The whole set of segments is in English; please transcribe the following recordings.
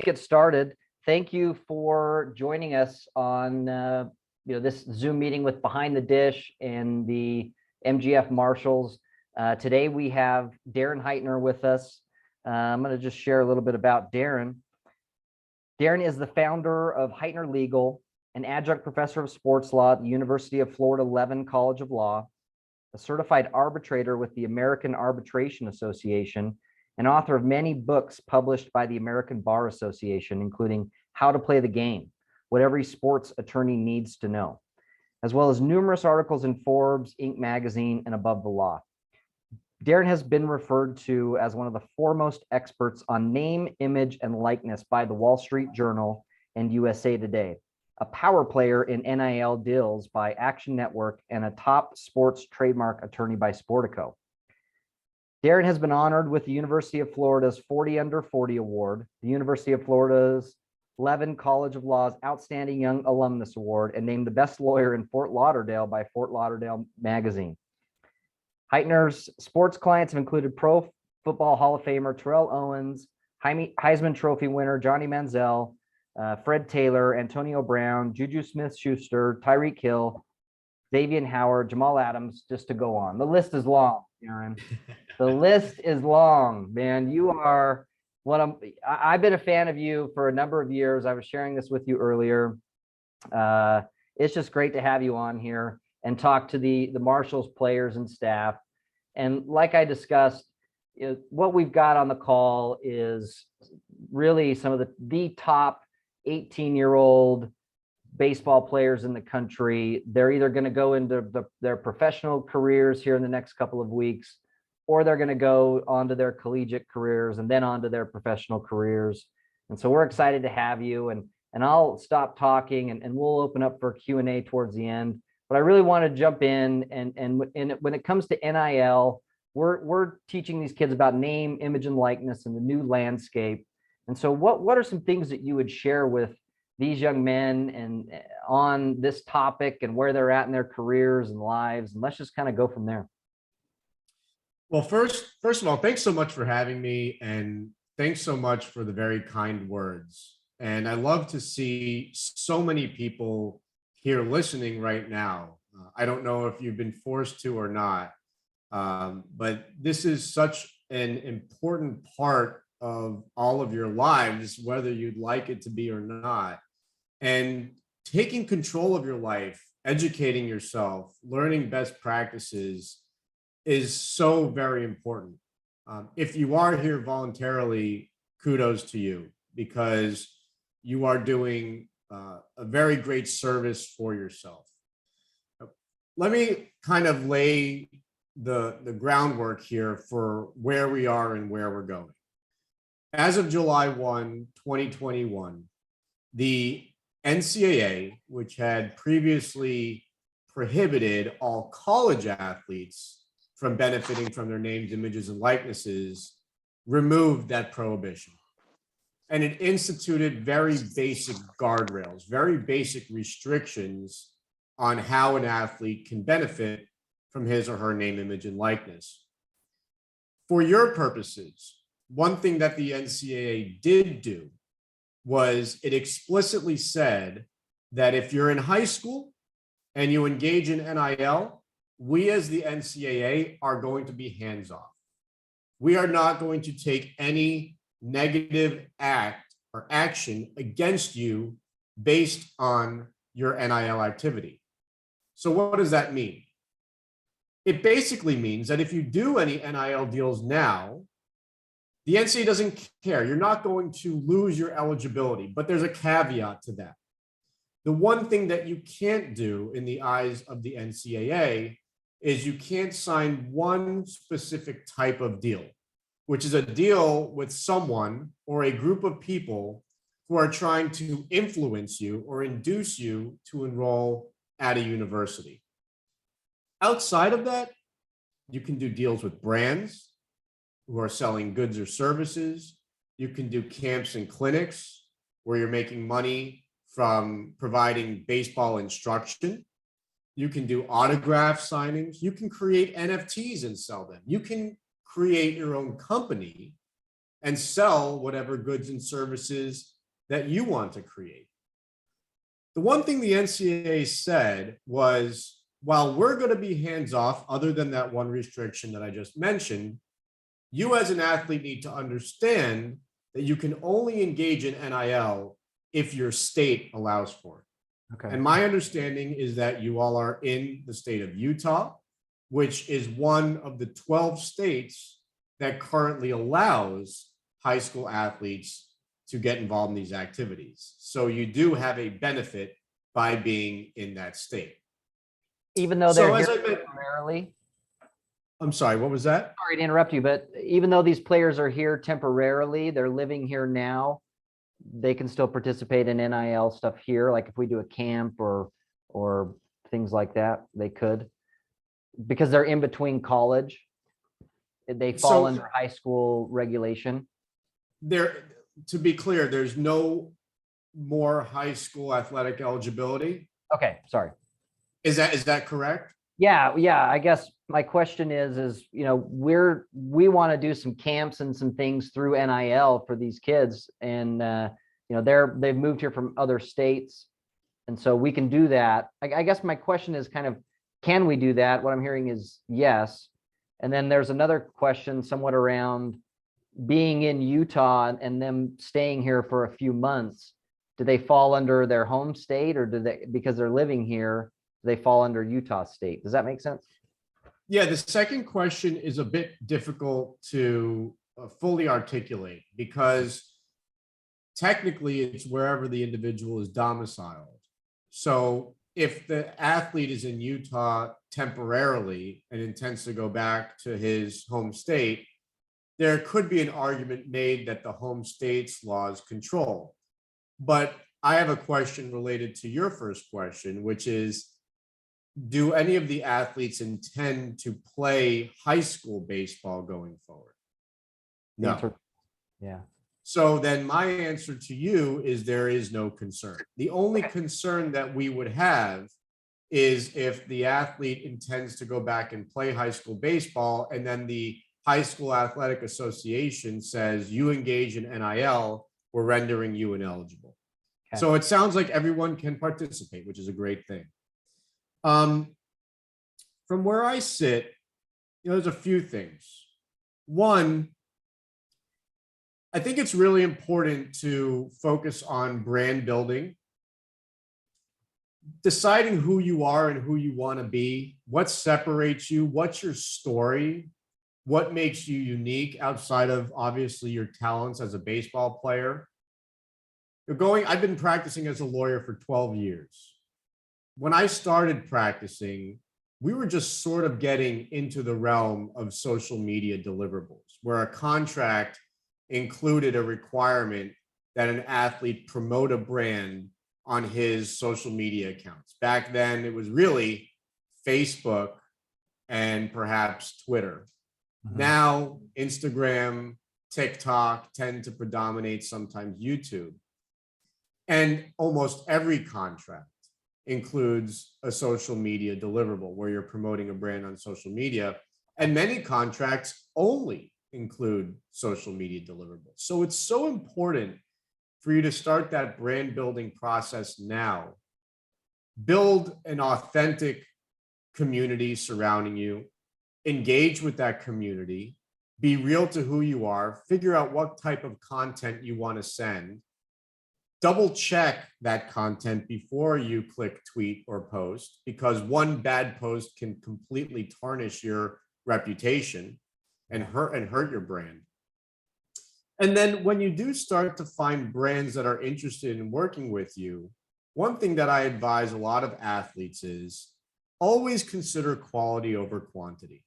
get started. Thank you for joining us on this Zoom meeting with Behind the Dish and the MGF Marshalls. Today we have Darren Heitner with us. I'm going to just share a little bit about Darren. Darren is the founder of Heitner Legal, an adjunct professor of sports law at the University of Florida Levin College of Law, a certified arbitrator with the American Arbitration Association, and author of many books published by the American Bar Association, including How to Play the Game, What Every Sports Attorney Needs to Know, as well as numerous articles in Forbes, Inc. magazine, and Above the Law. Darren has been referred to as one of the foremost experts on name, image, and likeness by the Wall Street Journal and USA Today, a power player in NIL deals by Action Network, and a top sports trademark attorney by Sportico. Darren has been honored with the University of Florida's 40 Under 40 Award, the University of Florida's Levin College of Law's Outstanding Young Alumnus Award, and named the best lawyer in Fort Lauderdale by Fort Lauderdale Magazine. Heitner's sports clients have included Pro Football Hall of Famer Terrell Owens, Heisman Trophy winner Johnny Manziel, Fred Taylor, Antonio Brown, Juju Smith-Schuster, Tyreek Hill, Xavier Howard, Jamal Adams, just to go on. The list is long, Aaron. The list is long, man. You are I've been a fan of you for a number of years. I was sharing this with you earlier. It's just great to have you on here and talk to the Marshalls players and staff. And like I discussed, what we've got on the call is really some of the top 18-year-old baseball players in the country. They're either going to go into their professional careers here in the next couple of weeks, or they're going to go onto their collegiate careers and then onto their professional careers. And so we're excited to have you, and I'll stop talking and we'll open up for Q&A towards the end. But I really want to jump in and when it comes to NIL, we're teaching these kids about name, image, and likeness in the new landscape. And so what are some things that you would share with these young men and on this topic and where they're at in their careers and lives? And let's just kind of go from there. Well, first of all, thanks so much for having me, and thanks so much for the very kind words. And I love to see so many people here listening right now. I don't know if you've been forced to or not, but this is such an important part of all of your lives, whether you'd like it to be or not. And taking control of your life, educating yourself, learning best practices is so very important. If you are here voluntarily, kudos to you, because you are doing a very great service for yourself. Let me kind of lay the groundwork here for where we are and where we're going. As of July 1, 2021, the NCAA, which had previously prohibited all college athletes from benefiting from their names, images, and likenesses, removed that prohibition. And it instituted very basic guardrails, very basic restrictions on how an athlete can benefit from his or her name, image, and likeness. For your purposes, one thing that the NCAA did do was it explicitly said that if you're in high school and you engage in NIL, we as the NCAA are going to be hands-off. We are not going to take any negative act or action against you based on your NIL activity. So what does that mean? It basically means that if you do any NIL deals now, the NCAA doesn't care. You're not going to lose your eligibility, but there's a caveat to that. The one thing that you can't do in the eyes of the NCAA is you can't sign one specific type of deal, which is a deal with someone or a group of people who are trying to influence you or induce you to enroll at a university. Outside of that, you can do deals with brands who are selling goods or services. You can do camps and clinics where you're making money from providing baseball instruction. You can do autograph signings. You can create NFTs and sell them. You can create your own company and sell whatever goods and services that you want to create. The one thing the NCAA said was, while we're going to be hands off, other than that one restriction that I just mentioned, you as an athlete need to understand that you can only engage in NIL if your state allows for it. Okay. And my understanding is that you all are in the state of Utah, which is one of the 12 states that currently allows high school athletes to get involved in these activities. So you do have a benefit by being in that state. Even though they're here temporarily? I'm sorry, what was that? Sorry to interrupt you, but even though these players are here temporarily, they're living here now, they can still participate in NIL stuff here. Like if we do a camp or things like that, they could, because they're in between college. They fall under high school regulation. To be clear, there's no more high school athletic eligibility. Okay, sorry. Is that correct? Yeah. I guess my question is, you know, we want to do some camps and some things through NIL for these kids, and you know, they've moved here from other states, and so we can do that. I guess my question is kind of, can we do that? What I'm hearing is yes. And then there's another question somewhat around being in Utah and them staying here for a few months. Do they fall under their home state, or do they, because they're living here, do they fall under Utah state? Does that make sense? Yeah, the second question is a bit difficult to fully articulate, because technically it's wherever the individual is domiciled. So if the athlete is in Utah temporarily and intends to go back to his home state, there could be an argument made that the home state's laws control. But I have a question related to your first question, which is, do any of the athletes intend to play high school baseball going forward? No. Yeah. So then my answer to you is there is no concern. The only concern that we would have is if the athlete intends to go back and play high school baseball, and then the High School Athletic Association says you engage in NIL, we're rendering you ineligible. Okay. So it sounds like everyone can participate, which is a great thing. From where I sit, you know, there's a few things. One, I think it's really important to focus on brand building, deciding who you are and who you want to be, what separates you, what's your story, what makes you unique outside of obviously your talents as a baseball player. I've been practicing as a lawyer for 12 years. When I started practicing, we were just sort of getting into the realm of social media deliverables, where a contract included a requirement that an athlete promote a brand on his social media accounts. Back then, it was really Facebook and perhaps Twitter. Mm-hmm. Now, Instagram, TikTok tend to predominate, sometimes YouTube. And almost every contract includes a social media deliverable where you're promoting a brand on social media. And many contracts only include social media deliverables. So it's so important for you to start that brand building process now. Build an authentic community surrounding you, engage with that community, be real to who you are, figure out what type of content you want to send, double check that content before you click tweet or post, because one bad post can completely tarnish your reputation and hurt your brand. And then when you do start to find brands that are interested in working with you, one thing that I advise a lot of athletes is always consider quality over quantity.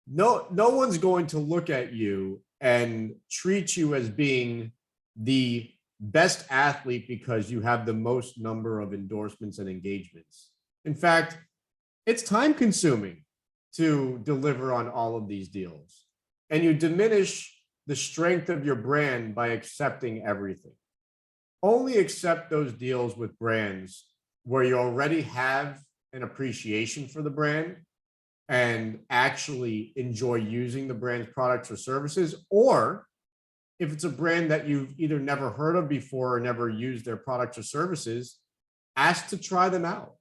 No one's going to look at you and treat you as being the best athlete because you have the most number of endorsements and engagements. In fact, it's time consuming to deliver on all of these deals, and you diminish the strength of your brand by accepting everything. Only accept those deals with brands where you already have an appreciation for the brand and actually enjoy using the brand's products or services, or if it's a brand that you've either never heard of before or never used their products or services, ask to try them out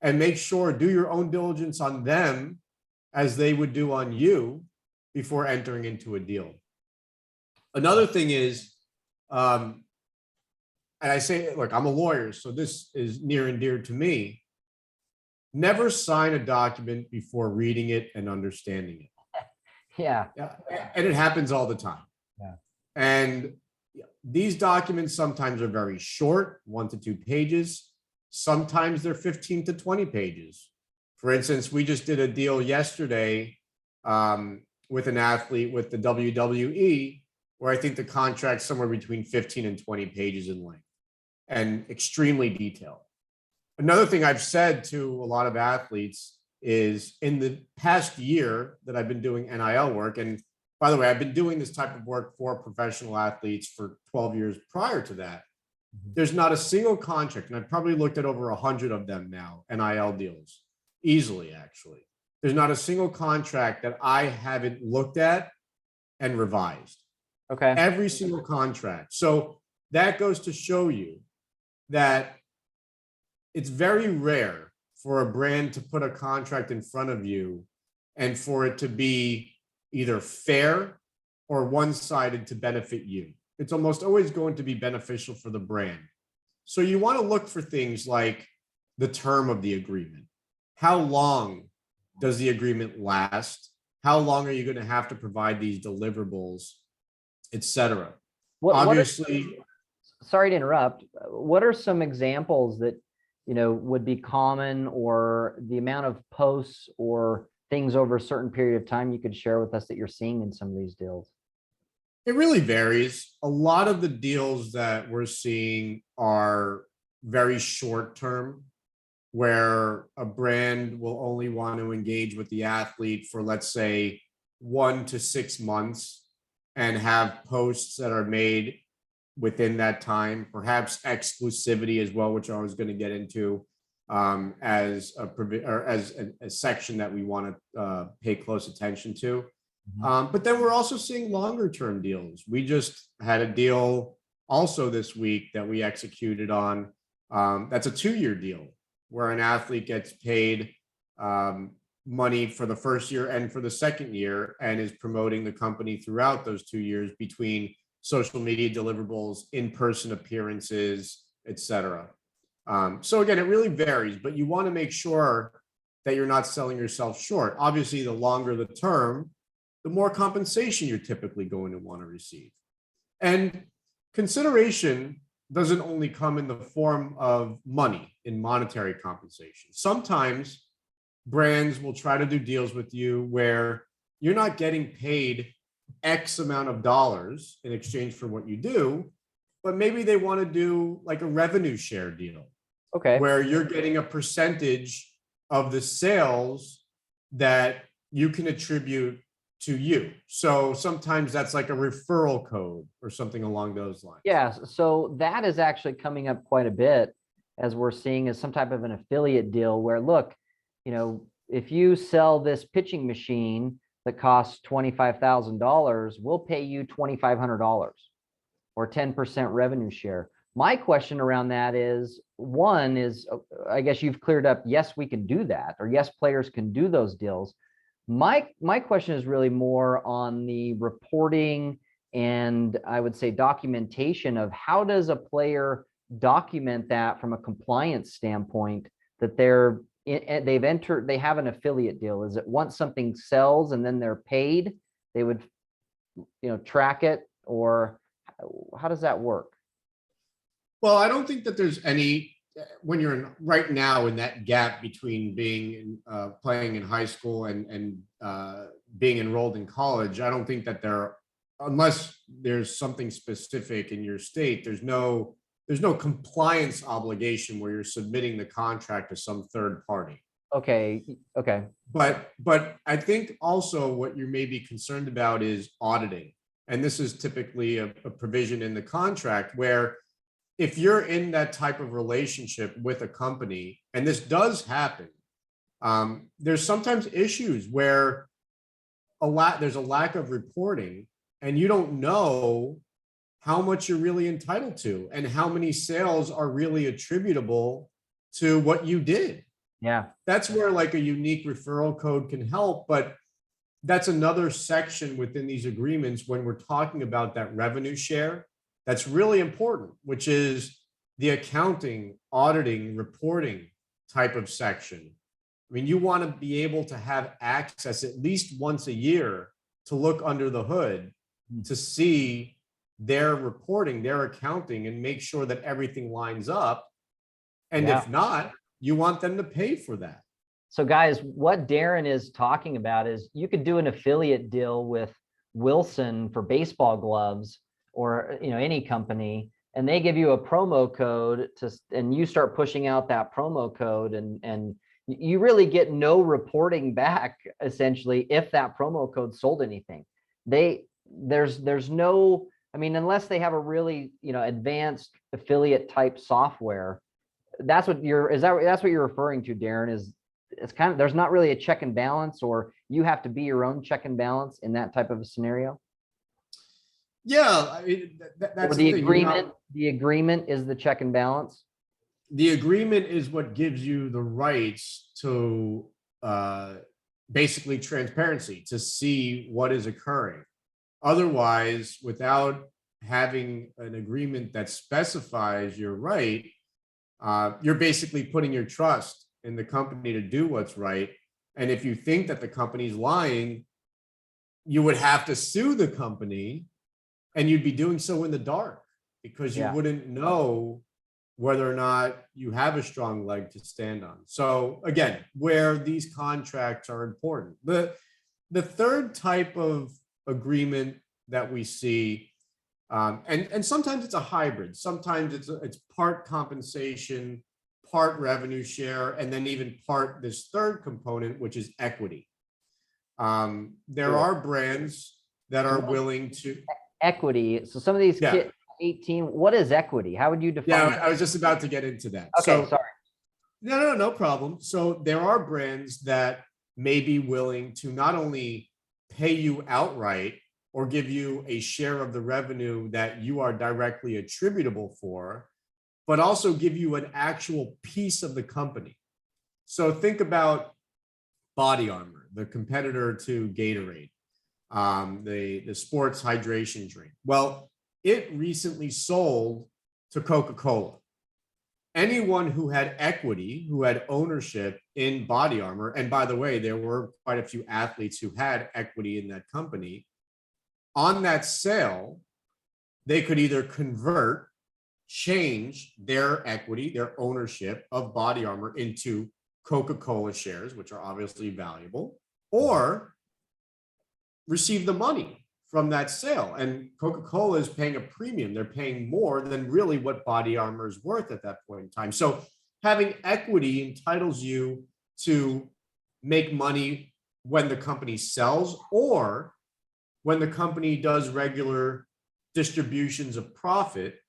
and make sure, do your own diligence on them as they would do on you before entering into a deal. Another thing is, and I say, look, I'm a lawyer, so this is near and dear to me. Never sign a document before reading it and understanding it. Yeah. And it happens all the time. Yeah. And these documents sometimes are very short, 1 to 2 pages. Sometimes they're 15 to 20 pages. For instance, we just did a deal yesterday with an athlete with the WWE, where I think the contract's somewhere between 15 and 20 pages in length and extremely detailed. Another thing I've said to a lot of athletes is, in the past year that I've been doing NIL work, and by the way, I've been doing this type of work for professional athletes for 12 years prior to that. There's not a single contract, and I've probably looked at over 100 of them now, NIL deals, easily actually. There's not a single contract that I haven't looked at and revised. Okay. Every single contract. So that goes to show you that it's very rare for a brand to put a contract in front of you and for it to be either fair or one-sided to benefit you. It's almost always going to be beneficial for the brand. So you want to look for things like the term of the agreement. How long does the agreement last? How long are you going to have to provide these deliverables, etc.? Obviously, sorry to interrupt. What are some examples that, would be common, or the amount of posts or things over a certain period of time you could share with us that you're seeing in some of these deals? It really varies. A lot of the deals that we're seeing are very short term, where a brand will only want to engage with the athlete for, let's say, 1 to 6 months and have posts that are made within that time, perhaps exclusivity as well, which I was going to get into as a section that we want to pay close attention to. But then we're also seeing longer term deals. We just had a deal also this week that we executed on. That's a 2-year deal where an athlete gets paid money for the first year and for the second year, and is promoting the company throughout those 2 years between social media deliverables, in-person appearances, etc. So again, it really varies, but you want to make sure that you're not selling yourself short. Obviously, the longer the term, the more compensation you're typically going to want to receive. And consideration doesn't only come in the form of money, in monetary compensation. Sometimes brands will try to do deals with you where you're not getting paid X amount of dollars in exchange for what you do, but maybe they want to do like a revenue share deal. Okay. Where you're getting a percentage of the sales that you can attribute to you. So sometimes that's like a referral code or something along those lines. Yeah. So that is actually coming up quite a bit, as we're seeing as some type of an affiliate deal where, look, if you sell this pitching machine that costs $25,000, we'll pay you $2,500 or 10% revenue share. My question around that is, one is, I guess you've cleared up, yes, we can do that, or yes, players can do those deals. My question is really more on the reporting and, I would say, documentation of how does a player document that from a compliance standpoint, that they have an affiliate deal. Is it once something sells and then they're paid, they would track it, or how does that work? Well, I don't think that there's any, when you're right now in that gap between being playing in high school and being enrolled in college, I don't think that unless there's something specific in your state, there's no compliance obligation where you're submitting the contract to some third party. Okay. But I think also what you may be concerned about is auditing. And this is typically a provision in the contract where, if you're in that type of relationship with a company, and this does happen, there's sometimes issues where there's a lack of reporting, and you don't know how much you're really entitled to and how many sales are really attributable to what you did. Yeah. That's where like a unique referral code can help. But that's another section within these agreements when we're talking about that revenue share that's really important, which is the accounting, auditing, reporting type of section. I mean, you want to be able to have access at least once a year to look under the hood to see their reporting, their accounting, and make sure that everything lines up. And Yeah. if not, you want them to pay for that. So guys, what Darren is talking about is you could do an affiliate deal with Wilson for baseball gloves or, you know, any company, and they give you a promo code and you start pushing out that promo code, and you really get no reporting back essentially if that promo code sold anything. There's no, I mean, unless they have a really, you know, advanced affiliate type software. That's what that's what you're referring to, Darren, is it's kind of, there's not really a check and balance, or you have to be your own check and balance in that type of a scenario. Yeah, I mean, that's the agreement. The agreement is the check and balance. The agreement is what gives you the rights to basically transparency, to see what is occurring. Otherwise, without having an agreement that specifies your right, you're basically putting your trust in the company to do what's right. And if you think that the company's lying, you would have to sue the company, and you'd be doing so in the dark because you wouldn't know whether or not you have a strong leg to stand on. So again, where these contracts are important. The third type of agreement that we see, and sometimes it's a hybrid. Sometimes it's part compensation, part revenue share, and then even part this third component, which is equity. There are brands that are willing to equity. So some of these kids, 18, what is equity? How would you define it? I was just about to get into that. Okay, sorry. No problem. So there are brands that may be willing to not only pay you outright or give you a share of the revenue that you are directly attributable for, but also give you an actual piece of the company. So think about Body Armor, the competitor to Gatorade, the sports hydration drink. Well, it recently sold to Coca-Cola. Anyone who had equity, who had ownership in Body Armor, and by the way, there were quite a few athletes who had equity in that company, on that sale, they could either convert, change their equity, their ownership of Body Armor into Coca-Cola shares, which are obviously valuable, or receive the money from that sale. And Coca-Cola is paying a premium. They're paying more than really what Body Armor is worth at that point in time. So having equity entitles you to make money when the company sells or when the company does regular distributions of profit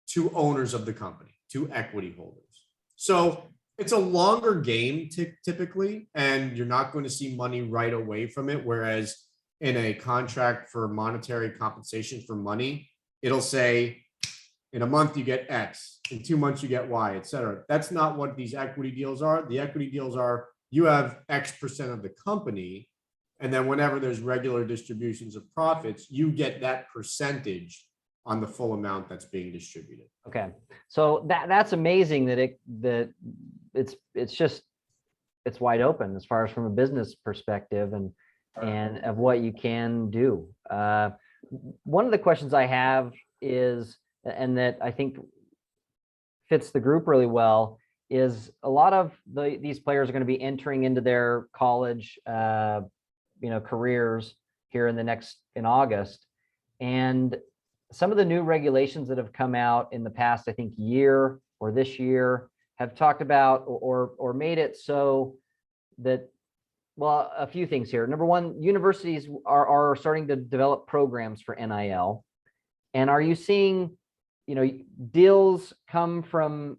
to owners of the company, to equity holders. So it's a longer game typically, and you're not going to see money right away from it. Whereas in a contract for monetary compensation for money, it'll say in a month you get X, in 2 months you get Y, et cetera. That's not what these equity deals are. The equity deals are you have X% of the company, and then whenever there's regular distributions of profits, you get that percentage on the full amount that's being distributed. Okay, so that's amazing that it's wide open as far as from a business perspective and of what you can do. One of the questions I have is, and that I think fits the group really well, is a lot of these players are going to be entering into their college, careers here in August, and some of the new regulations that have come out in the past, I think year or this year, have talked about or made it so that, well, a few things here. Number one, universities are starting to develop programs for NIL. And are you seeing, deals come from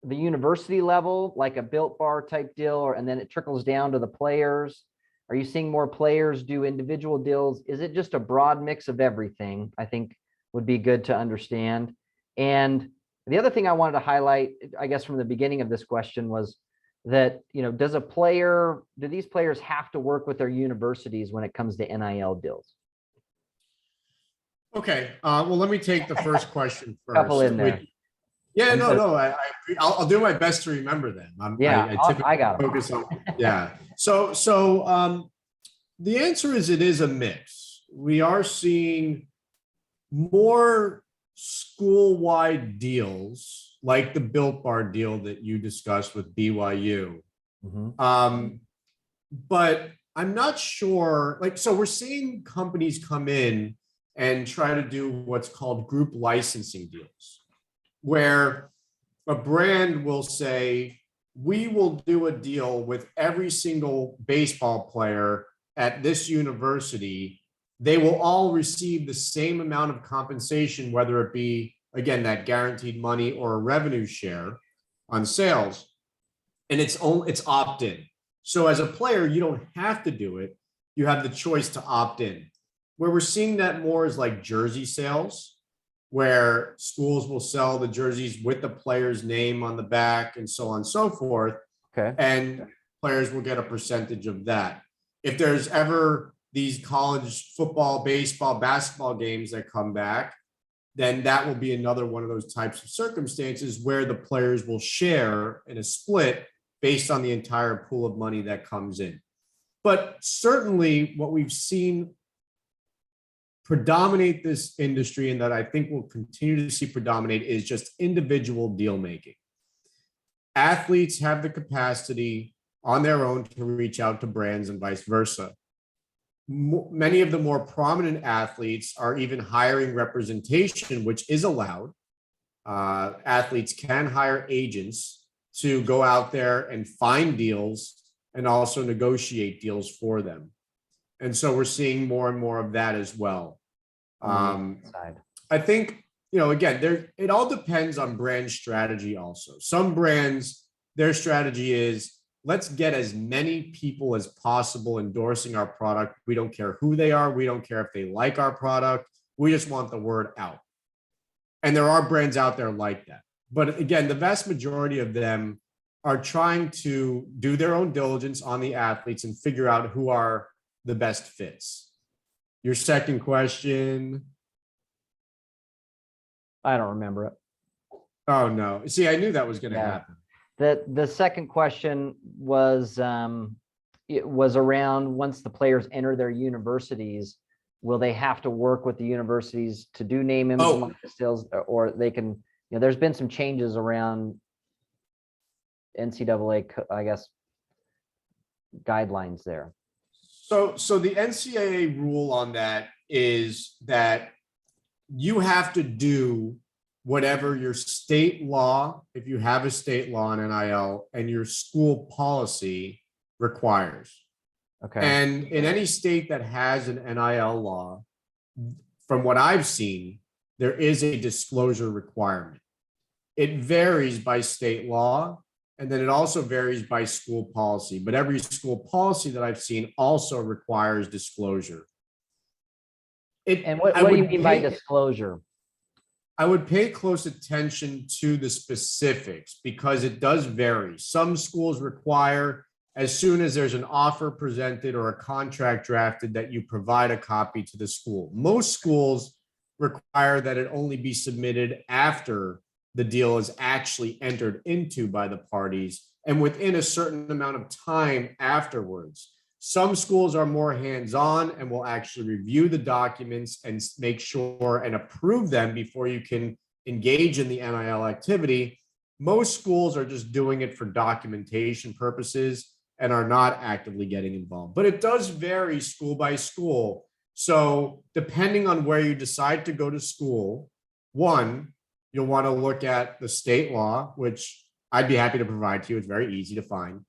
the university level, like a Built Bar type deal, and then it trickles down to the players? Are you seeing more players do individual deals? Is it just a broad mix of everything? I think would be good to understand. And the other thing I wanted to highlight, I guess, from the beginning of this question was that, do these players have to work with their universities when it comes to NIL deals? Okay. Well, let me take the first question first. Couple in there. Yeah, no. I'll do my best to remember them. I typically got them. focus on. Yeah. So the answer is it is a mix. We are seeing more school-wide deals like the Built Bar deal that you discussed with BYU. But I'm not sure, so we're seeing companies come in and try to do what's called group licensing deals, where a brand will say, we will do a deal with every single baseball player at this university. They will all receive the same amount of compensation, whether it be, again, that guaranteed money or a revenue share on sales. And it's opt-in. So as a player, you don't have to do it. You have the choice to opt in. Where we're seeing that more is like jersey sales, where schools will sell the jerseys with the player's name on the back and so on and so forth. Okay. And players will get a percentage of that. If there's ever these college football, baseball, basketball games that come back, then that will be another one of those types of circumstances where the players will share in a split based on the entire pool of money that comes in. But certainly what we've seen predominate this industry, and that I think we'll continue to see predominate, is just individual deal making. Athletes have the capacity on their own to reach out to brands and vice versa. Many of the more prominent athletes are even hiring representation, which is allowed. Athletes can hire agents to go out there and find deals and also negotiate deals for them. And so we're seeing more and more of that as well. I think, again, it all depends on brand strategy also. Some brands, their strategy is, let's get as many people as possible endorsing our product. We don't care who they are. We don't care if they like our product. We just want the word out. And there are brands out there like that. But again, the vast majority of them are trying to do their own diligence on the athletes and figure out who are the best fits. Your second question. I don't remember it. Oh, no. See, I knew that was going to happen. The second question was, it was around, once the players enter their universities, will they have to work with the universities to do name, image, and likeness deals, or they can, there's been some changes around NCAA, I guess, guidelines there. So the NCAA rule on that is that you have to do whatever your state law, if you have a state law on NIL, and your school policy requires. Okay. And in any state that has an NIL law, from what I've seen, there is a disclosure requirement. It varies by state law, and then it also varies by school policy. But every school policy that I've seen also requires disclosure. And what do you mean by disclosure? I would pay close attention to the specifics because it does vary. Some schools require, as soon as there's an offer presented or a contract drafted, that you provide a copy to the school. Most schools require that it only be submitted after the deal is actually entered into by the parties and within a certain amount of time afterwards. Some schools are more hands-on and will actually review the documents and make sure and approve them before you can engage in the NIL activity. Most schools are just doing it for documentation purposes and are not actively getting involved. But it does vary school by school. So depending on where you decide to go to school, one, you'll want to look at the state law, which I'd be happy to provide to you. It's very easy to find.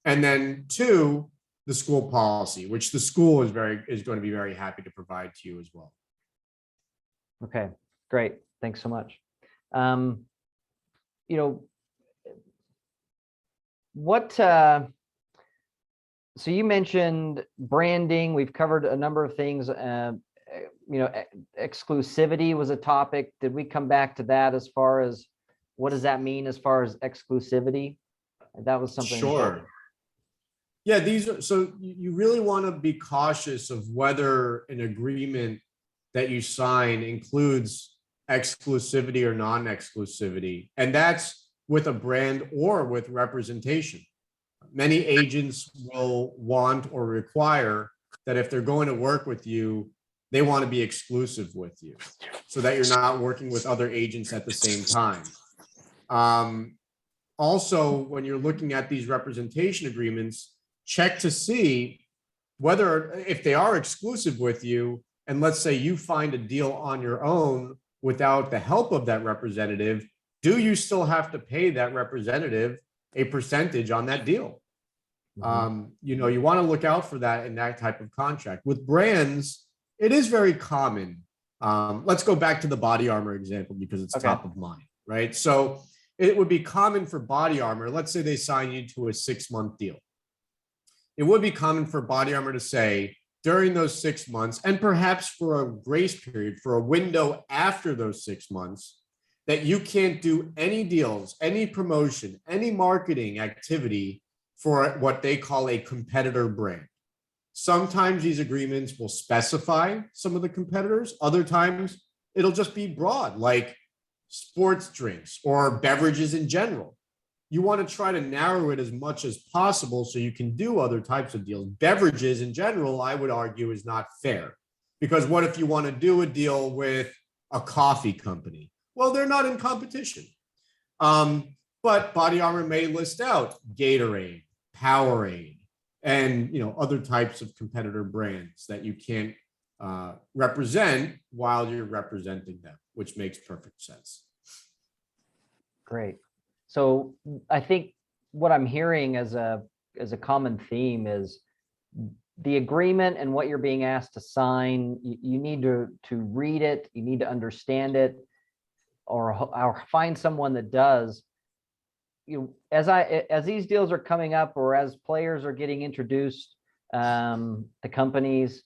And then two, the school policy, which the school is going to be very happy to provide to you as well. Okay, great. Thanks so much. What So you mentioned branding. We've covered a number of things. Exclusivity was a topic. Did we come back to that as far as what does that mean as far as exclusivity? That was something important. Sure. Yeah, these are, so you really want to be cautious of whether an agreement that you sign includes exclusivity or non-exclusivity. And that's with a brand or with representation. Many agents will want or require that if they're going to work with you, they want to be exclusive with you so that you're not working with other agents at the same time. Also, when you're looking at these representation agreements, check to see whether, if they are exclusive with you, and let's say you find a deal on your own without the help of that representative, do you still have to pay that representative a percentage on that deal? You want to look out for that in that type of contract. With brands, it is very common. Let's go back to the body armor example because it's top of mind, right? So it would be common for body armor. Let's say they sign you to a 6-month deal. It would be common for body armor to say during those 6 months, and perhaps for a grace period, for a window after those 6 months, that you can't do any deals, any promotion, any marketing activity for what they call a competitor brand. Sometimes these agreements will specify some of the competitors. Other times it'll just be broad, like sports drinks or beverages in general. You want to try to narrow it as much as possible so you can do other types of deals. Beverages in general, I would argue, is not fair, because what if you want to do a deal with a coffee company? Well, they're not in competition. But Body Armor may list out Gatorade, Powerade, and other types of competitor brands that you can't represent while you're representing them, which makes perfect sense. Great. So I think what I'm hearing as a common theme is the agreement and what you're being asked to sign. You need to read it. You need to understand it, or find someone that does. As these deals are coming up, or as players are getting introduced to companies,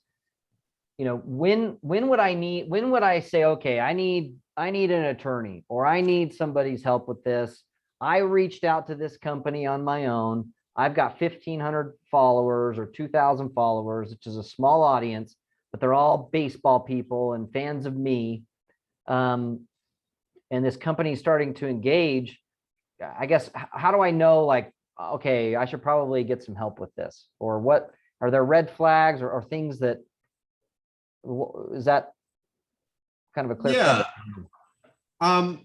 when would I say, okay, I need an attorney, or I need somebody's help with this. I reached out to this company on my own. I've got 1,500 followers or 2,000 followers, which is a small audience, but they're all baseball people and fans of me. And this company is starting to engage. I guess, how do I know, like, okay, I should probably get some help with this? Or what are there red flags or things that, is that kind of a clear? Yeah.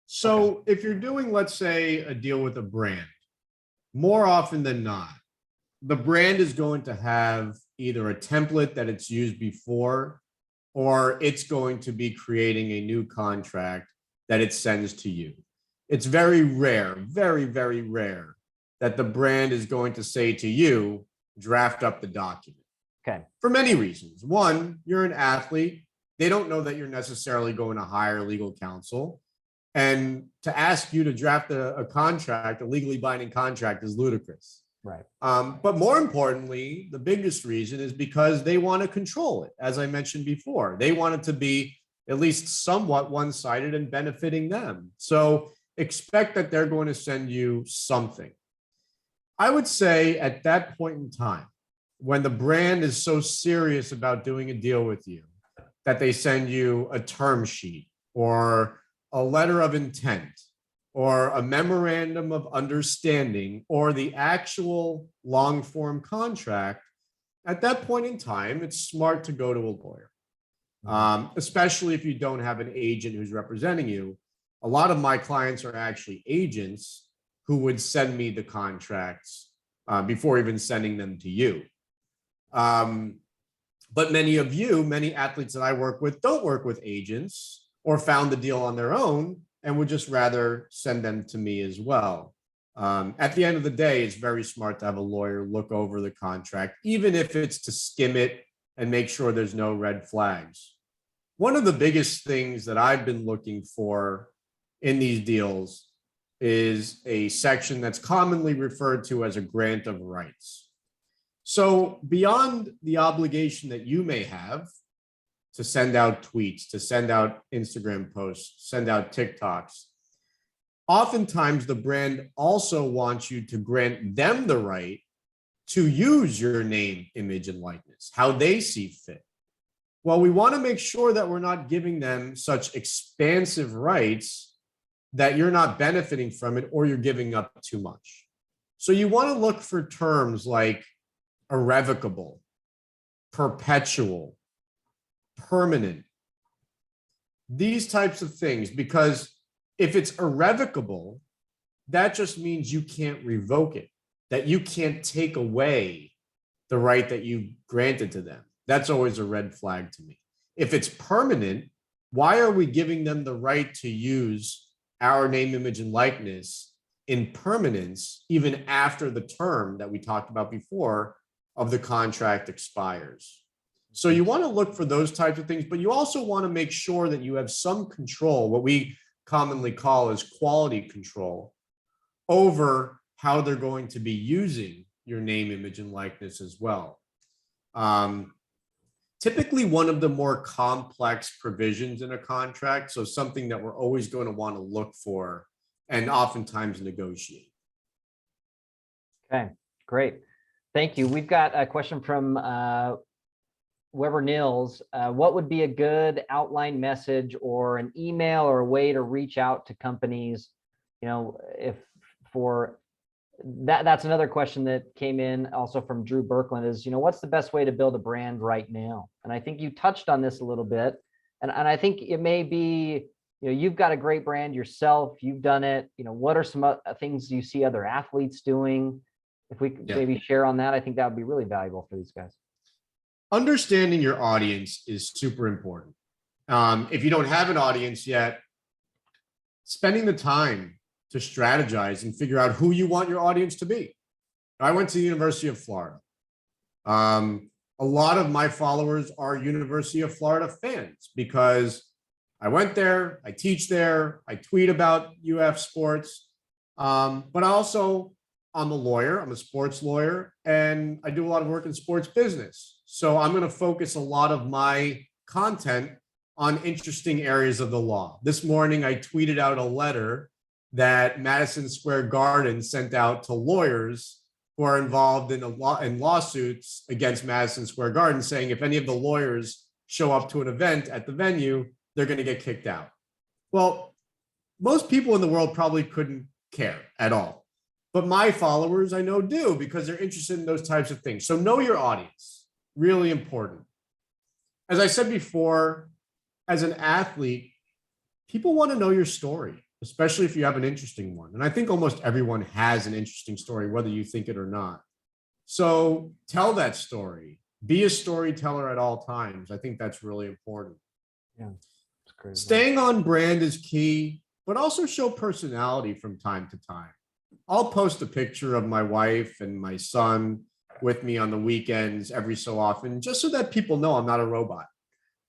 So if you're doing, let's say, a deal with a brand, more often than not, the brand is going to have either a template that it's used before, or it's going to be creating a new contract that it sends to you. It's very rare, very, very rare that the brand is going to say to you, draft up the document. Okay. For many reasons. One, you're an athlete. They don't know that you're necessarily going to hire legal counsel. And to ask you to draft a contract, a legally binding contract, is ludicrous. Right. But more importantly, the biggest reason is because they want to control it. As I mentioned before, they want it to be at least somewhat one-sided and benefiting them. So expect that they're going to send you something. I would say at that point in time, when the brand is so serious about doing a deal with you, that they send you a term sheet or a letter of intent or a memorandum of understanding or the actual long form contract, at that point in time, it's smart to go to a lawyer, especially if you don't have an agent who's representing you. A lot of my clients are actually agents who would send me the contracts before even sending them to you. But many athletes that I work with don't work with agents, or found the deal on their own and would just rather send them to me as well. At the end of the day, it's very smart to have a lawyer look over the contract, even if it's to skim it and make sure there's no red flags. One of the biggest things that I've been looking for in these deals is a section that's commonly referred to as a grant of rights. So beyond the obligation that you may have to send out tweets, to send out Instagram posts, send out TikToks, oftentimes the brand also wants you to grant them the right to use your name, image, and likeness, how they see fit. Well, we want to make sure that we're not giving them such expansive rights that you're not benefiting from it or you're giving up too much. So you want to look for terms like irrevocable, perpetual, permanent, these types of things, because if it's irrevocable, that just means you can't revoke it, that you can't take away the right that you granted to them. That's always a red flag to me. If it's permanent, why are we giving them the right to use our name, image, and likeness in permanence, even after the term that we talked about before of the contract expires? So you want to look for those types of things, but you also want to make sure that you have some control, what we commonly call as quality control, over how they're going to be using your name, image, and likeness as well. Typically one of the more complex provisions in a contract, so something that we're always going to want to look for and oftentimes negotiate. Okay, great. Thank you. We've got a question from Weber Nils. What would be a good outline message or an email or a way to reach out to companies? You know, if for that's another question that came in also from Drew Birkland is, you know, what's the best way to build a brand right now? And I think you touched on this a little bit. And I think it may be, you know, you've got a great brand yourself. You've done it. You know, what are some things you see other athletes doing? If we could maybe share on that, I think that would be really valuable for these guys. Understanding your audience is super important. If you don't have an audience yet, spending the time to strategize and figure out who you want your audience to be. I went to the University of Florida. A lot of my followers are University of Florida fans because I went there, I teach there, I tweet about UF sports, but also I'm a lawyer, I'm a sports lawyer, and I do a lot of work in sports business. So I'm going to focus a lot of my content on interesting areas of the law. This morning, I tweeted out a letter that Madison Square Garden sent out to lawyers who are involved in lawsuits against Madison Square Garden, saying if any of the lawyers show up to an event at the venue, they're going to get kicked out. Well, most people in the world probably couldn't care at all. But my followers, I know, do, because they're interested in those types of things. So know your audience, really important. As I said before, as an athlete, people want to know your story, especially if you have an interesting one. And I think almost everyone has an interesting story, whether you think it or not. So tell that story. Be a storyteller at all times. I think that's really important. Yeah, that's great. Staying on brand is key, but also show personality from time to time. I'll post a picture of my wife and my son with me on the weekends every so often, just so that people know I'm not a robot.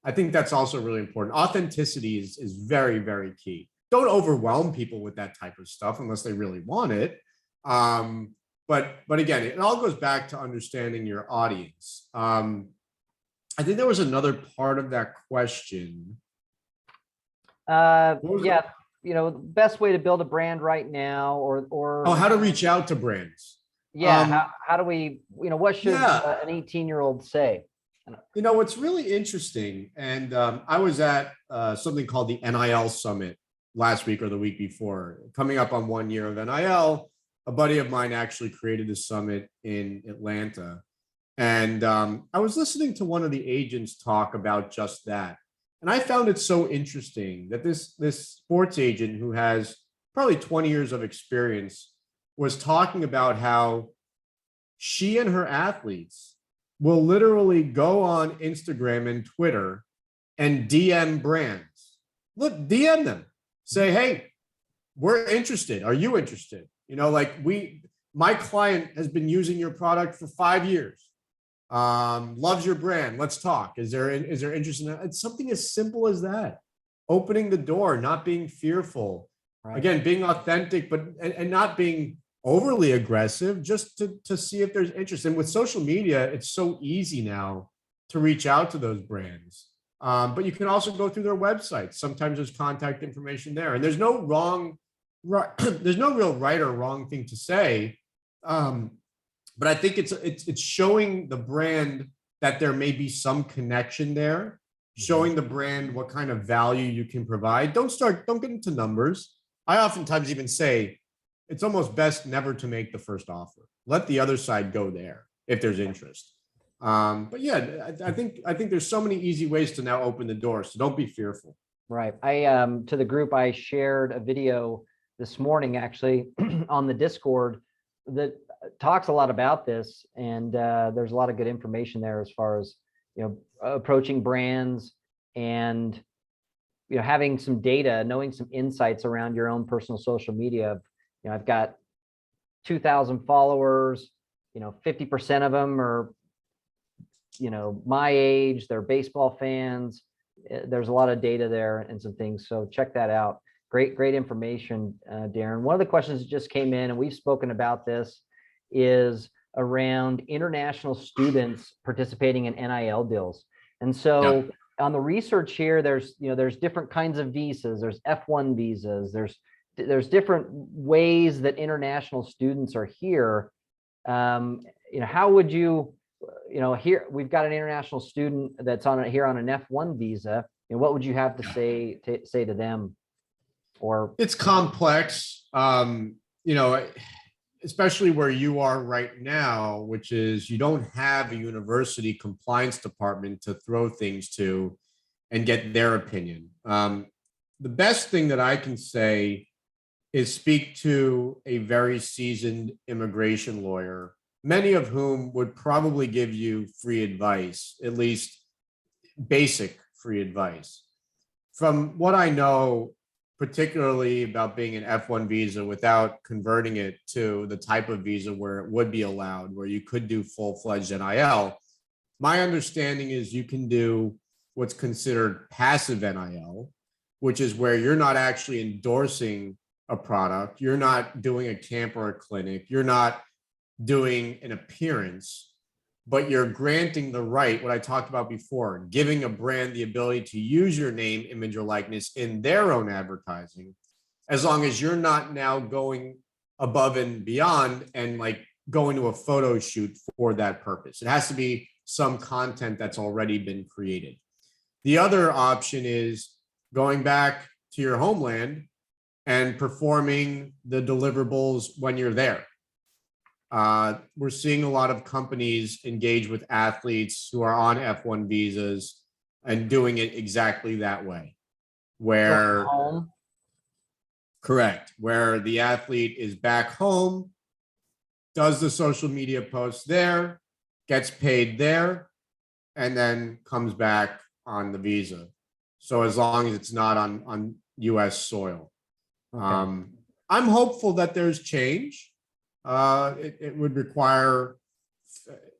I think that's also really important. Authenticity is very, very key. Don't overwhelm people with that type of stuff unless they really want it. But again, it all goes back to understanding your audience. I think there was another part of that question. Yeah, you know, best way to build a brand right now, or how to reach out to brands. Yeah, how do we, you know, what should an 18-year-old say? You know, what's really interesting, and I was at something called the NIL Summit last week or the week before, coming up on 1 year of NIL. A buddy of mine actually created a summit in Atlanta. And I was listening to one of the agents talk about just that. And I found it so interesting that this sports agent who has probably 20 years of experience was talking about how she and her athletes will literally go on Instagram and Twitter and DM brands. Look, DM them. Say, hey, we're interested. Are you interested? You know, like my client has been using your product for 5 years. Loves your brand. Let's talk. Is there interest in that? It's something as simple as that. Opening the door, not being fearful. Right. Again, being authentic, but and not being overly aggressive, just to see if there's interest. And with social media, it's so easy now to reach out to those brands. But you can also go through their websites. Sometimes there's contact information there, and there's no there's no real right or wrong thing to say. But I think it's showing the brand that there may be some connection there, showing the brand what kind of value you can provide. Don't get into numbers. I oftentimes even say it's almost best never to make the first offer. Let the other side go there if there's interest. But yeah, I think there's so many easy ways to now open the door. So don't be fearful. Right. To the group, I shared a video this morning, actually, on the Discord that talks a lot about this. And there's a lot of good information there as far as, approaching brands and, having some data, knowing some insights around your own personal social media. I've got 2,000 followers, 50% of them are, my age, they're baseball fans. There's a lot of data there and some things. So check that out. Great information, Darren. One of the questions that just came in, and we've spoken about this, is around international students participating in NIL deals. And so on the research here, there's different kinds of visas. There's F1 visas. There's different ways that international students are here. How would you, here we've got an international student that's here on an F1 visa, and what would you have to say to them? Or it's complex, especially where you are right now, which is you don't have a university compliance department to throw things to and get their opinion. The best thing that I can say is speak to a very seasoned immigration lawyer, many of whom would probably give you free advice, at least basic free advice. From what I know, particularly about being an F1 visa without converting it to the type of visa where it would be allowed, where you could do full-fledged NIL, my understanding is you can do what's considered passive NIL, which is where you're not actually endorsing a product, you're not doing a camp or a clinic, you're not doing an appearance, but you're granting the right, what I talked about before, giving a brand the ability to use your name, image, or likeness in their own advertising, as long as you're not now going above and beyond and like going to a photo shoot for that purpose. It has to be some content that's already been created. The other option is going back to your homeland and performing the deliverables when you're there. We're seeing a lot of companies engage with athletes who are on F1 visas and doing it exactly that way, where correct, where the athlete is back home, does the social media post there, gets paid there, and then comes back on the visa. So as long as it's not on US soil. Okay. I'm hopeful that there's change. It would require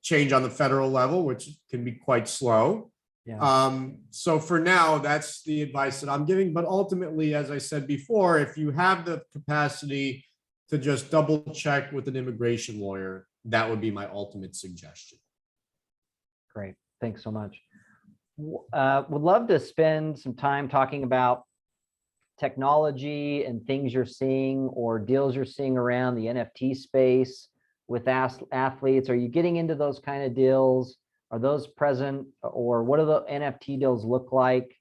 change on the federal level, which can be quite slow. Yeah. So for now, that's the advice that I'm giving. But ultimately, as I said before, if you have the capacity to just double check with an immigration lawyer, that would be my ultimate suggestion. Great. Thanks so much. Would love to spend some time talking about technology and things you're seeing or deals you're seeing around the NFT space with athletes. Are you getting into those kind of deals? Are those present, or what do the NFT deals look like?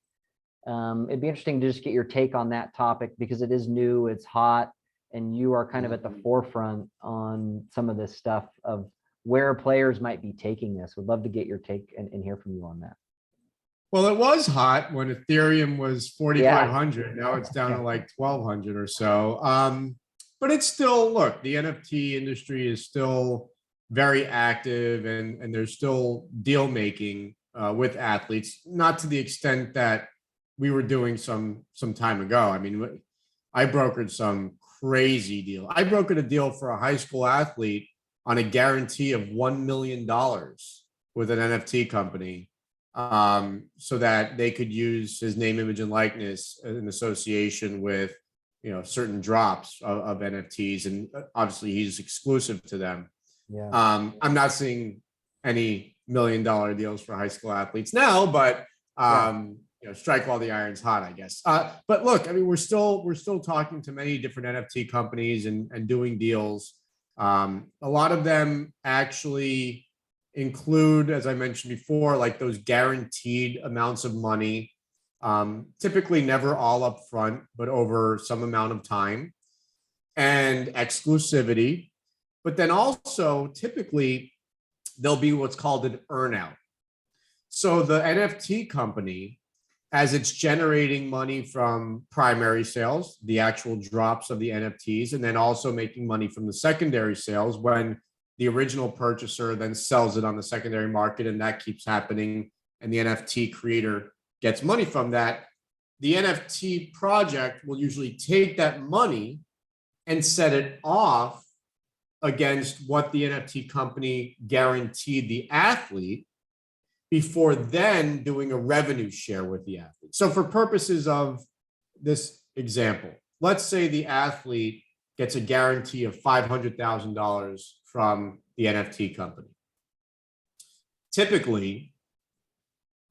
It'd be interesting to just get your take on that topic because it is new, it's hot, and you are kind of at the forefront on some of this stuff of where players might be taking this. Would love to get your take and hear from you on that. Well, it was hot when Ethereum was 4,500. Now it's down to like 1,200 or so. But it's still, look, the NFT industry is still very active, and there's still deal making with athletes, not to the extent that we were doing some time ago. I mean, I brokered some crazy deal. I brokered a deal for a high school athlete on a guarantee of $1 million with an NFT company, so that they could use his name, image, and likeness in association with certain drops of NFTs, and obviously he's exclusive to them. Yeah. I'm not seeing any $1 million deals for high school athletes now, but strike while the iron's hot, I guess. But look, I mean, we're still talking to many different NFT companies and doing deals. A lot of them actually include, as I mentioned before, like those guaranteed amounts of money, typically never all up front, but over some amount of time, and exclusivity. But then also typically there'll be what's called an earnout. So the NFT company, as it's generating money from primary sales, the actual drops of the NFTs, and then also making money from the secondary sales when the original purchaser then sells it on the secondary market, and that keeps happening, and the NFT creator gets money from that. The NFT project will usually take that money and set it off against what the NFT company guaranteed the athlete before then doing a revenue share with the athlete. So for purposes of this example, let's say the athlete gets a guarantee of $500,000 from the NFT company. Typically,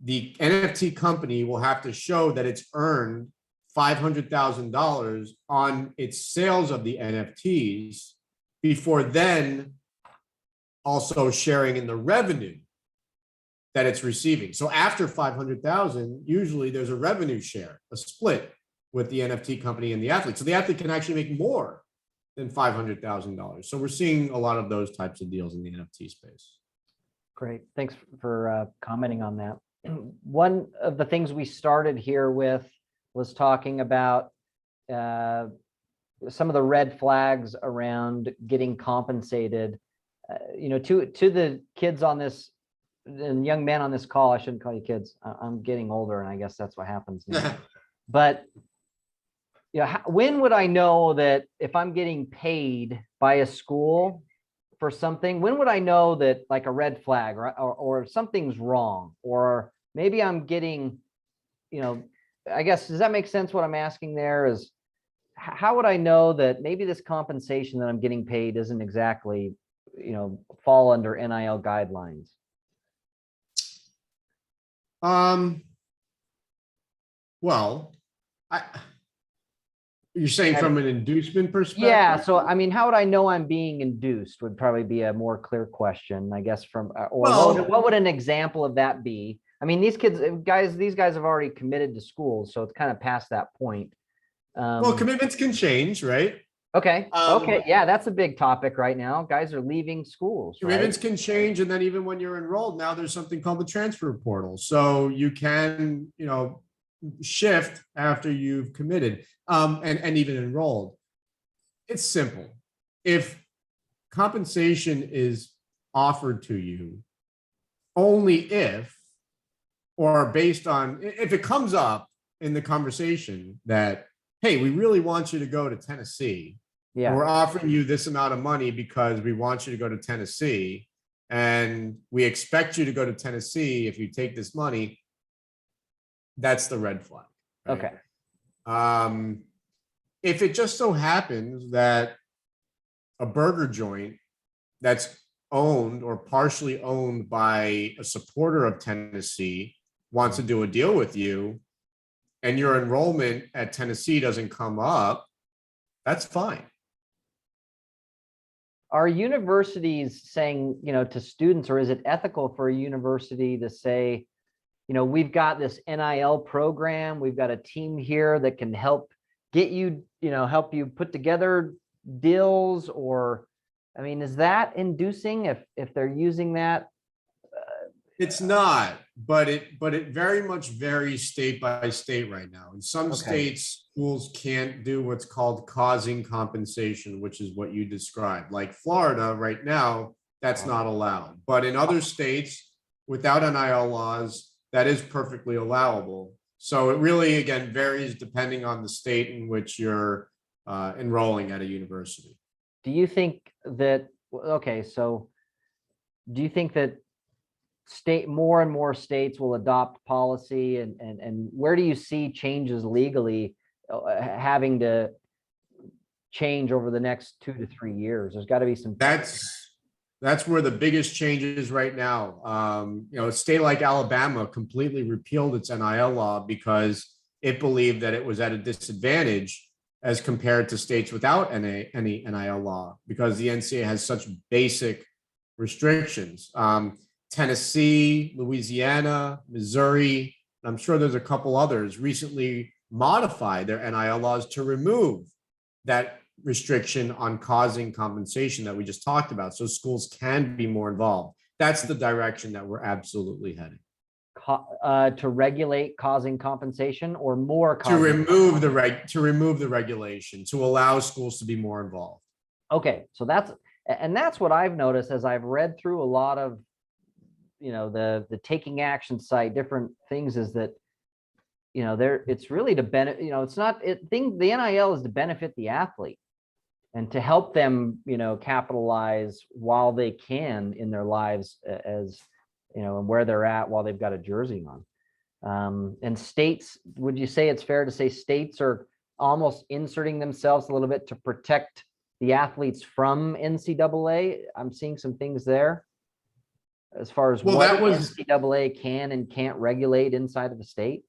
the NFT company will have to show that it's earned $500,000 on its sales of the NFTs before then also sharing in the revenue that it's receiving. So after 500,000, usually there's a revenue share, a split with the NFT company and the athlete. So the athlete can actually make more than $500,000. So we're seeing a lot of those types of deals in the NFT space. Great. Thanks for commenting on that. One of the things we started here with was talking about some of the red flags around getting compensated. To the kids on this, and young men on this call, I shouldn't call you kids. I'm getting older, and I guess that's what happens now. But when would I know that if I'm getting paid by a school for something, when would I know that like a red flag or something's wrong, or maybe I'm getting, I guess, does that make sense? What I'm asking there is, how would I know that maybe this compensation that I'm getting paid isn't exactly, fall under NIL guidelines? Well, you're saying from an inducement perspective? Yeah. So, I mean, how would I know I'm being induced would probably be a more clear question, I guess, what would an example of that be? I mean, these guys have already committed to schools, so it's kind of past that point. Well, commitments can change, right? Okay. Okay. Yeah, that's a big topic right now. Guys are leaving schools. Commitments can change, and then even when you're enrolled, now there's something called the transfer portal. So you can, shift after you've committed, and even enrolled. It's simple. If compensation is offered to you only if, or based on, if it comes up in the conversation that, hey, we really want you to go to Tennessee. Yeah. We're offering you this amount of money because we want you to go to Tennessee, and we expect you to go to Tennessee if you take this money. That's the red flag. Right? Okay. If it just so happens that a burger joint that's owned or partially owned by a supporter of Tennessee wants to do a deal with you, and your enrollment at Tennessee doesn't come up, that's fine. Are universities saying, to students, or is it ethical for a university to say, we've got this NIL program, we've got a team here that can help get you, help you put together deals? Or, I mean, is that inducing if they're using that? It's not, but it very much varies state by state right now. In some states, schools can't do what's called causing compensation, which is what you described. Like Florida right now, that's not allowed. But in other states, without NIL laws, that is perfectly allowable. So it really, again, varies depending on the state in which you're enrolling at a university. Do you think that, so do you think that more and more states will adopt policy, and where do you see changes legally having to change over the next 2 to 3 years? There's got to be some. That's where the biggest change is right now. A state like Alabama completely repealed its NIL law because it believed that it was at a disadvantage as compared to states without any NIL law, because the NCAA has such basic restrictions. Tennessee, Louisiana, Missouri, I'm sure there's a couple others, recently modified their NIL laws to remove that restriction on causing compensation that we just talked about, so schools can be more involved. That's the direction that we're absolutely heading. To regulate causing compensation, or more to remove the regulation, to allow schools to be more involved. Okay, so that's what I've noticed as I've read through a lot of, the taking action site, different things, is that, it's really to benefit, the NIL is to benefit the athlete and to help them, capitalize while they can in their lives, as, and where they're at while they've got a jersey on. And states, would you say it's fair to say states are almost inserting themselves a little bit to protect the athletes from NCAA? I'm seeing some things there as far as what NCAA can and can't regulate inside of the state.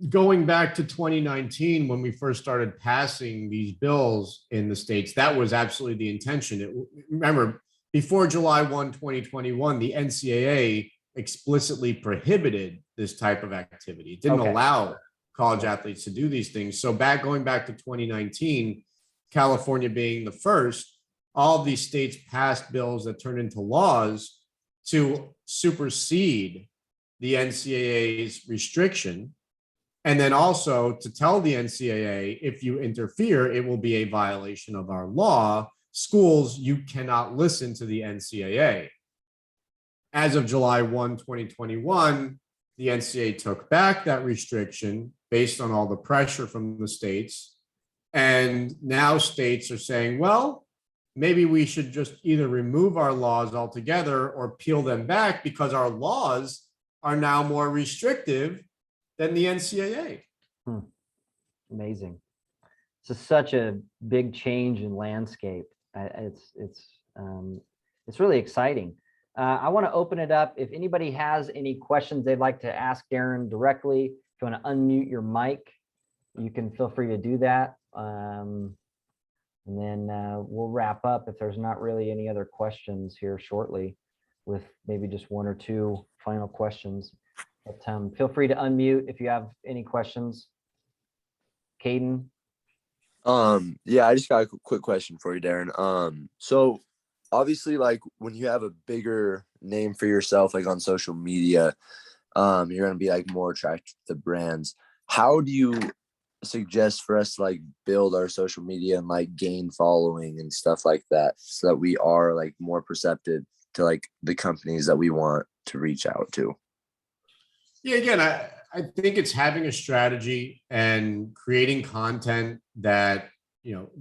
Going back to 2019, when we first started passing these bills in the states, that was absolutely the intention. Remember, before July 1, 2021, the NCAA explicitly prohibited this type of activity. It didn't allow college athletes to do these things. So going back to 2019, California being the first, all of these states passed bills that turned into laws to supersede the NCAA's restriction. And then also to tell the NCAA, if you interfere, it will be a violation of our law. Schools, you cannot listen to the NCAA. As of July 1, 2021, the NCAA took back that restriction based on all the pressure from the states. And now states are saying, well, maybe we should just either remove our laws altogether or peel them back, because our laws are now more restrictive than the NCAA. Amazing. It's such a big change in landscape. It's really exciting. I want to open it up. If anybody has any questions they'd like to ask Darren directly, if you want to unmute your mic, you can feel free to do that. And then we'll wrap up if there's not really any other questions here shortly, with maybe just one or two final questions. But feel free to unmute if you have any questions. Caden? Yeah, I just got a quick question for you, Darren. So obviously, like, when you have a bigger name for yourself, like on social media, you're going to be like more attracted to brands. How do you suggest for us to like build our social media and like gain following and stuff like that, so that we are like more perceptive to like the companies that we want to reach out to? Yeah, again, I think it's having a strategy and creating content that,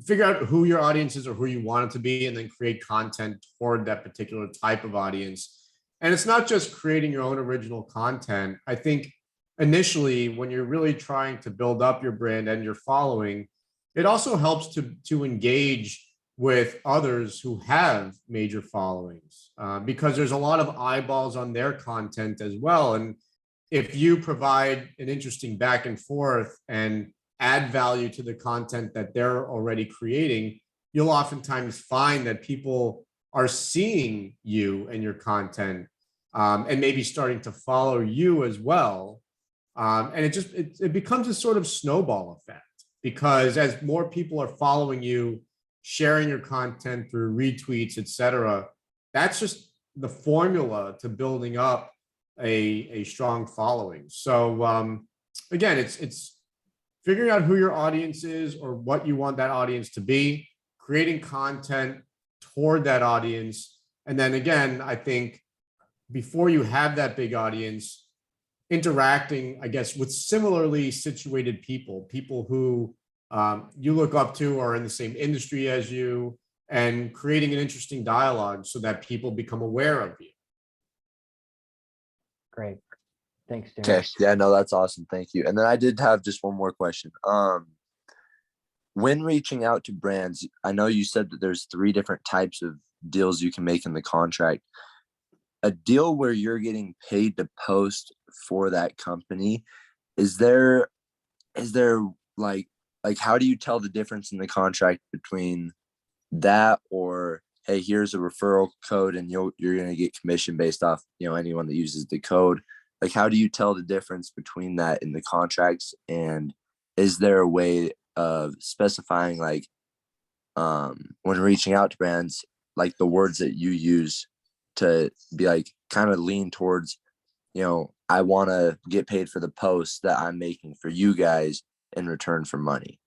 figure out who your audience is or who you want it to be, and then create content toward that particular type of audience. And it's not just creating your own original content. I think initially, when you're really trying to build up your brand and your following, it also helps to engage with others who have major followings, because there's a lot of eyeballs on their content as well. And if you provide an interesting back and forth and add value to the content that they're already creating, you'll oftentimes find that people are seeing you and your content, and maybe starting to follow you as well. And it becomes a sort of snowball effect, because as more people are following you, sharing your content through retweets, etc., that's just the formula to building up a strong following. So again, it's figuring out who your audience is or what you want that audience to be, creating content toward that audience. And then again, I think before you have that big audience, interacting, I guess, with similarly situated people who you look up to or in the same industry as you, and creating an interesting dialogue so that people become aware of you. Great. Thanks, Darren. Okay. Yeah, no, that's awesome. Thank you. And then I did have just one more question. when reaching out to brands, I know you said that there's 3 different types of deals you can make in the contract. A deal where you're getting paid to post for that company, is there like how do you tell the difference in the contract between that or hey, here's a referral code and you're going to get commission based off, anyone that uses the code? Like, how do you tell the difference between that in the contracts? And is there a way of specifying when reaching out to brands, like the words that you use to be kind of lean towards, I want to get paid for the posts that I'm making for you guys in return for money?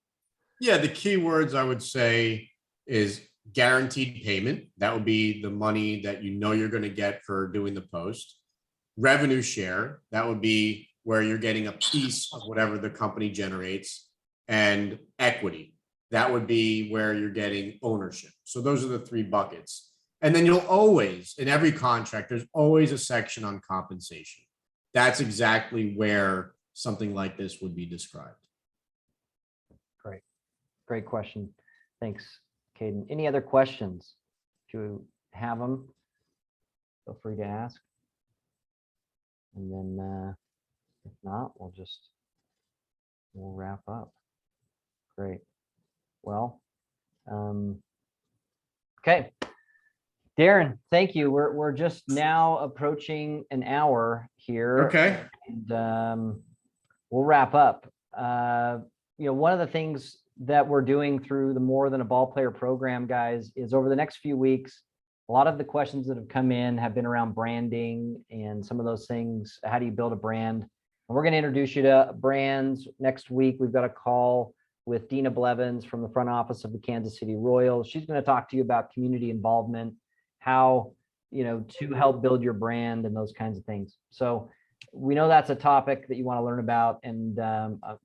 Yeah, the key words I would say is guaranteed payment. That would be the money that you're going to get for doing the post. Revenue share, that would be where you're getting a piece of whatever the company generates. And equity, that would be where you're getting ownership. So those are the 3 buckets. And then you'll always, in every contract, there's always a section on compensation. That's exactly where something like this would be described. Great question. Thanks, Caden. Any other questions? If you have them, feel free to ask. And then if not, we'll wrap up. Great. Well, okay. Darren, thank you. We're just now approaching an hour here. Okay. And we'll wrap up. One of the things that we're doing through the More Than a Ball Player program, guys, is over the next few weeks, a lot of the questions that have come in have been around branding and some of those things. How do you build a brand? And we're going to introduce you to brands. Next week, we've got a call with Dina Blevins from the front office of the Kansas City Royals. She's going to talk to you about community involvement, how, to help build your brand and those kinds of things. So we know that's a topic that you want to learn about, and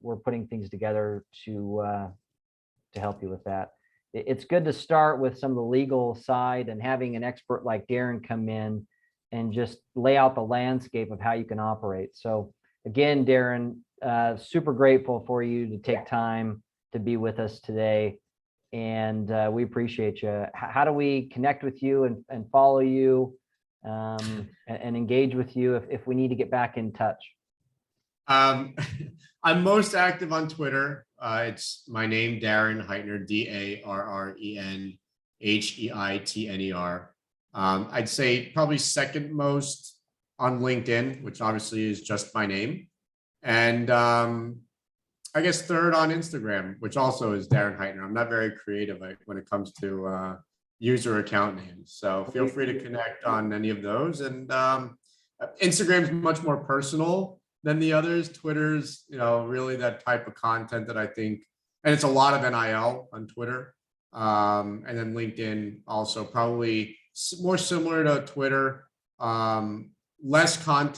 we're putting things together to help you with that. It's good to start with some of the legal side and having an expert like Darren come in and just lay out the landscape of how you can operate. So again, Darren, super grateful for you to take time to be with us today. And we appreciate you. How do we connect with you and follow you and engage with you if we need to get back in touch? I'm most active on Twitter. It's my name, Darren Heitner, DarrenHeitner. I'd say probably second most on LinkedIn, which obviously is just my name. And I guess third on Instagram, which also is Darren Heitner. I'm not very creative when it comes to user account names. So feel free to connect on any of those. And Instagram's much more personal than the others. Twitter's, really that type of content that I think, and it's a lot of NIL on Twitter. And then LinkedIn also probably more similar to Twitter, less content.